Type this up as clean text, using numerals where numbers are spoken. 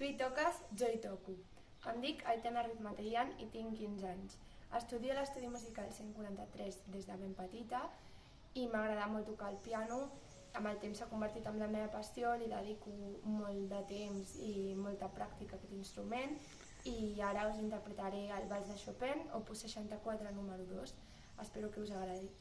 Tu hi toques, jo hi toco. Em dic Aitana Rizmateian i tinc 15 anys. Estudio a l'Estudi Musical 143 des de ben petita i m'agrada molt tocar el piano. Amb el temps s'ha convertit en la meva passió, li dedico molt de temps i molta pràctica a aquest instrument i ara us interpretaré el Vals de Chopin, opus 64 número 2. Espero que us agradi.